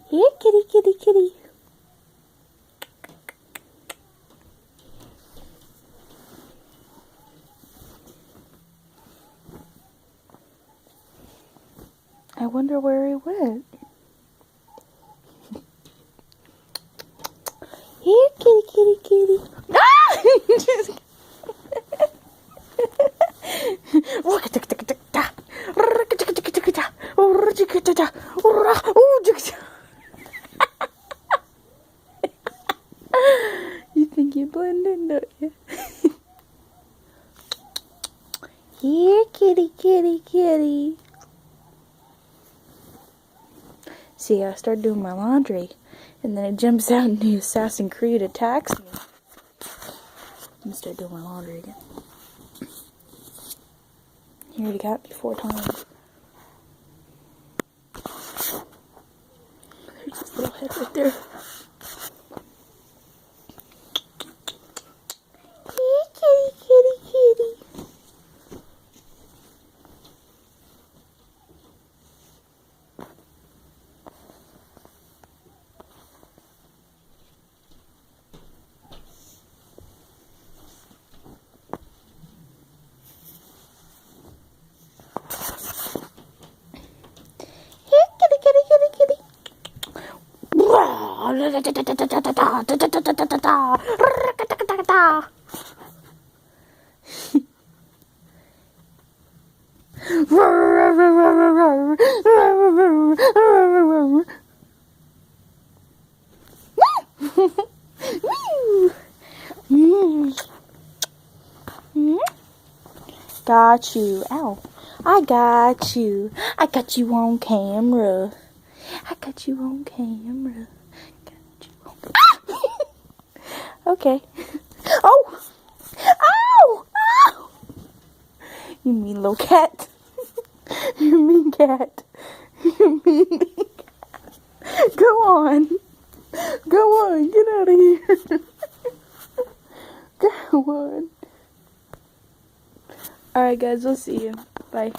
Here, kitty, kitty, kitty. I wonder where he went. Here, kitty, kitty, kitty. Ah! You think you blend in, don't you? Here, kitty, kitty, kitty. See, I start doing my laundry, and then it jumps out and the Assassin's Creed attacks me. I'm gonna start doing my laundry again. He already got me 4 times. There's his little head right there. Here, kitty, kitty, kitty. Got you. Ow. I got you. I got you on camera. I got you on camera. Okay. Oh! Ow! Ow! You mean little cat. You mean cat. You mean cat. Go on. Go on. Get out of here. Go on. Alright guys, we'll see you. Bye.